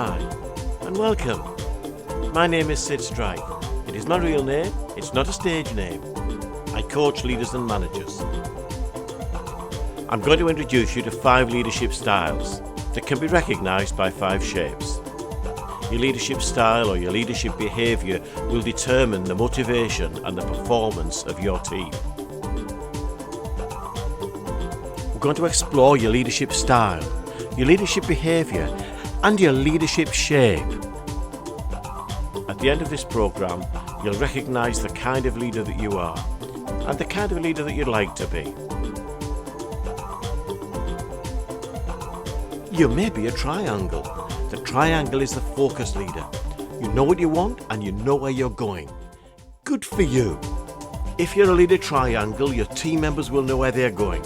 Hi, and welcome. My name is Syd Strike. It is my real name, it's not a stage name. I coach leaders and managers. I'm going to introduce you to 5 leadership styles that can be recognised by 5 shapes. Your leadership style or your leadership behaviour will determine the motivation and the performance of your team. We're going to explore your leadership style, your leadership behaviour and your leadership shape. At the end of this programme, you'll recognise the kind of leader that you are and the kind of leader that you'd like to be. You may be a triangle. The triangle is the focus leader. You know what you want and you know where you're going. Good for you. If you're a leader triangle, your team members will know where they're going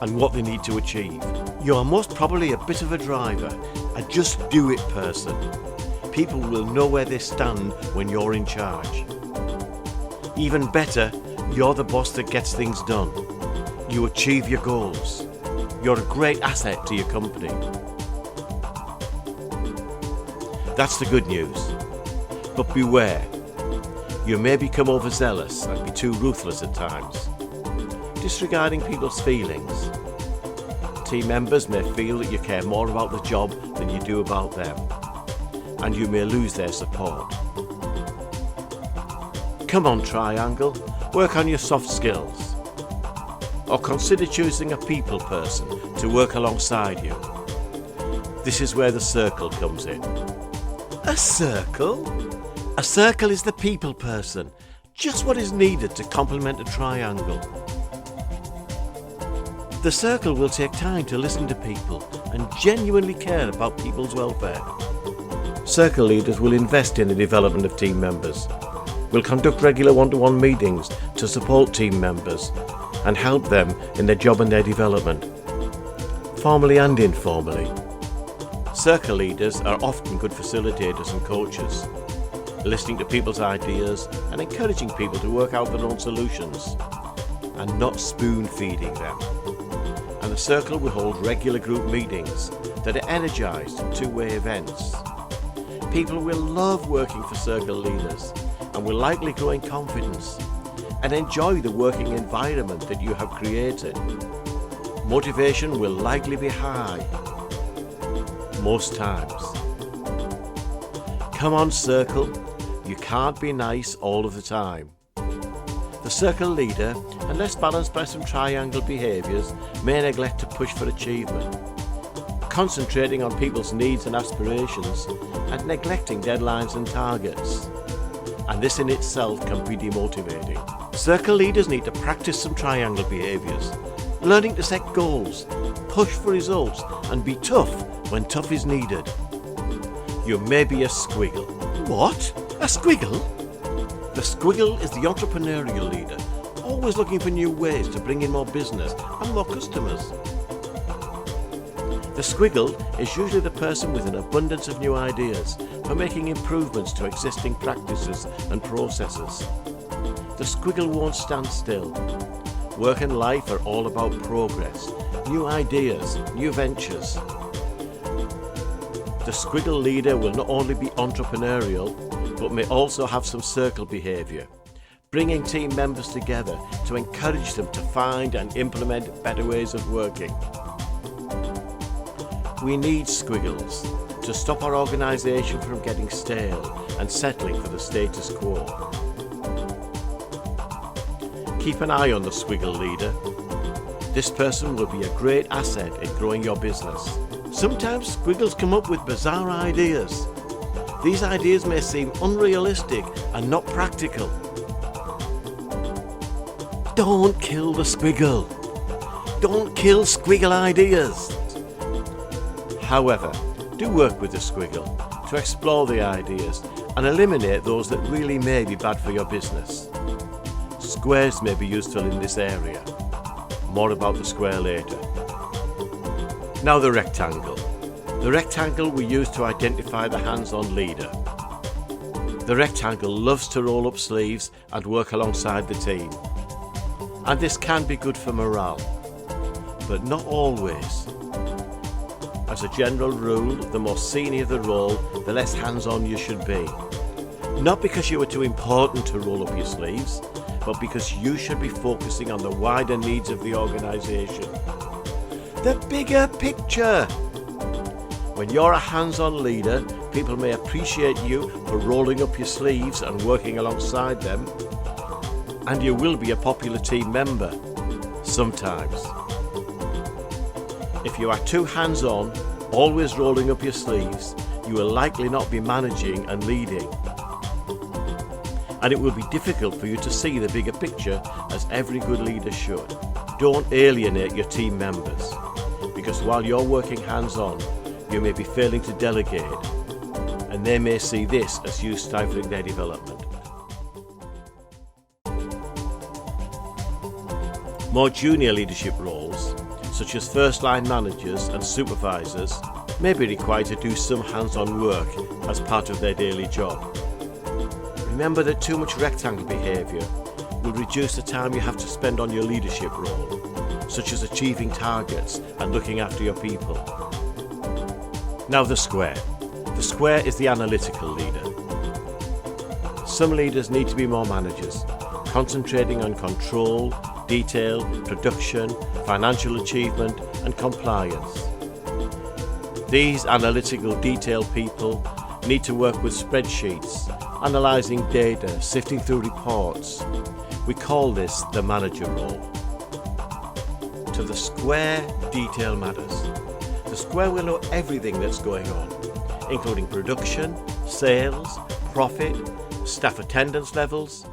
and what they need to achieve. You are most probably a bit of a driver, a just do it person. People will know where they stand when you're in charge. Even better, you're the boss that gets things done. You achieve your goals. You're a great asset to your company. That's the good news. But beware, you may become overzealous and be too ruthless at times, disregarding people's feelings. Team members may feel that you care more about the job than you do about them, and you may lose their support. Come on, triangle, work on your soft skills. Or consider choosing a people person to work alongside you. This is where the circle comes in. A circle? A circle is the people person, just what is needed to complement a triangle. The circle will take time to listen to people and genuinely care about people's welfare. Circle leaders will invest in the development of team members, will conduct regular one-to-one meetings to support team members and help them in their job and their development, formally and informally. Circle leaders are often good facilitators and coaches, listening to people's ideas and encouraging people to work out their own solutions and not spoon-feeding them. And the circle will hold regular group meetings that are energised two-way events. People will love working for circle leaders and will likely grow in confidence and enjoy the working environment that you have created. Motivation will likely be high, most times. Come on, circle, you can't be nice all of the time. The circle leader, unless balanced by some triangle behaviours, may neglect to push for achievement, concentrating on people's needs and aspirations and neglecting deadlines and targets. And this in itself can be demotivating. Circle leaders need to practice some triangle behaviours, learning to set goals, push for results and be tough when tough is needed. You may be a squiggle. What? A squiggle? The squiggle is the entrepreneurial leader, always looking for new ways to bring in more business and more customers. The squiggle is usually the person with an abundance of new ideas for making improvements to existing practices and processes. The squiggle won't stand still. Work and life are all about progress, new ideas, new ventures. The squiggle leader will not only be entrepreneurial, but may also have some circle behaviour, bringing team members together to encourage them to find and implement better ways of working. We need squiggles to stop our organisation from getting stale and settling for the status quo. Keep an eye on the squiggle leader. This person will be a great asset in growing your business. Sometimes squiggles come up with bizarre ideas. These ideas may seem unrealistic and not practical. Don't kill the squiggle. Don't kill squiggle ideas. However, do work with the squiggle to explore the ideas and eliminate those that really may be bad for your business. Squares may be useful in this area. More about the square later. Now the rectangle. The rectangle we use to identify the hands-on leader. The rectangle loves to roll up sleeves and work alongside the team. And this can be good for morale, but not always. As a general rule, the more senior the role, the less hands-on you should be. Not because you are too important to roll up your sleeves, but because you should be focusing on the wider needs of the organisation. The bigger picture! When you're a hands-on leader, people may appreciate you for rolling up your sleeves and working alongside them, and you will be a popular team member, sometimes. If you are too hands-on, always rolling up your sleeves, you will likely not be managing and leading. And it will be difficult for you to see the bigger picture, as every good leader should. Don't alienate your team members, because while you're working hands-on, you may be failing to delegate, and they may see this as you stifling their development. More junior leadership roles, such as first-line managers and supervisors, may be required to do some hands-on work as part of their daily job. Remember that too much rectangle behaviour will reduce the time you have to spend on your leadership role, such as achieving targets and looking after your people. Now the square. The square is the analytical leader. Some leaders need to be more managers, concentrating on control, detail, production, financial achievement and compliance. These analytical detail people need to work with spreadsheets, analysing data, sifting through reports. We call this the manager role. To the square, detail matters. The square will know everything that's going on, including production, sales, profit, staff attendance levels,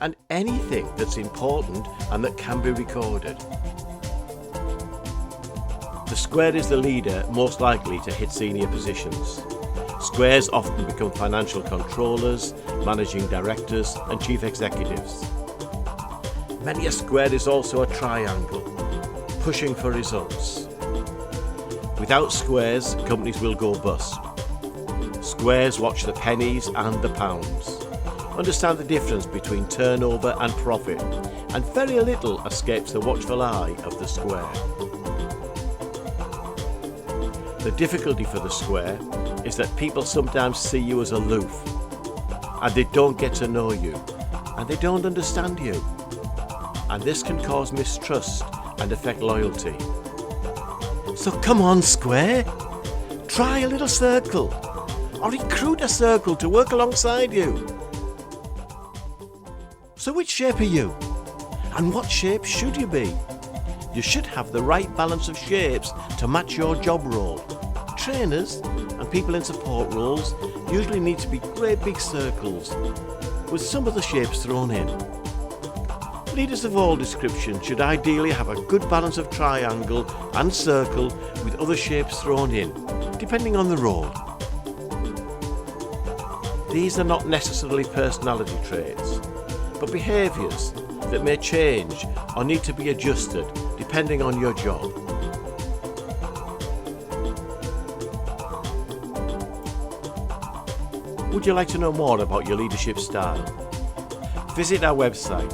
and anything that's important and that can be recorded. The square is the leader most likely to hit senior positions. Squares often become financial controllers, managing directors and chief executives. Many a square is also a triangle, pushing for results. Without squares, companies will go bust. Squares watch the pennies and the pounds, understand the difference between turnover and profit, and very little escapes the watchful eye of the square. The difficulty for the square is that people sometimes see you as aloof, and they don't get to know you, and they don't understand you, and this can cause mistrust and affect loyalty. So come on, square, try a little circle, or recruit a circle to work alongside you. So which shape are you? And what shape should you be? You should have the right balance of shapes to match your job role. Trainers and people in support roles usually need to be great big circles, with some of the shapes thrown in. Leaders of all descriptions should ideally have a good balance of triangle and circle with other shapes thrown in, depending on the role. These are not necessarily personality traits, but behaviours that may change or need to be adjusted depending on your job. Would you like to know more about your leadership style? Visit our website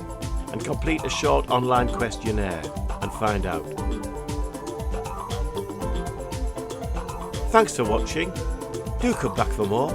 and complete a short online questionnaire and find out. Thanks for watching. Do come back for more.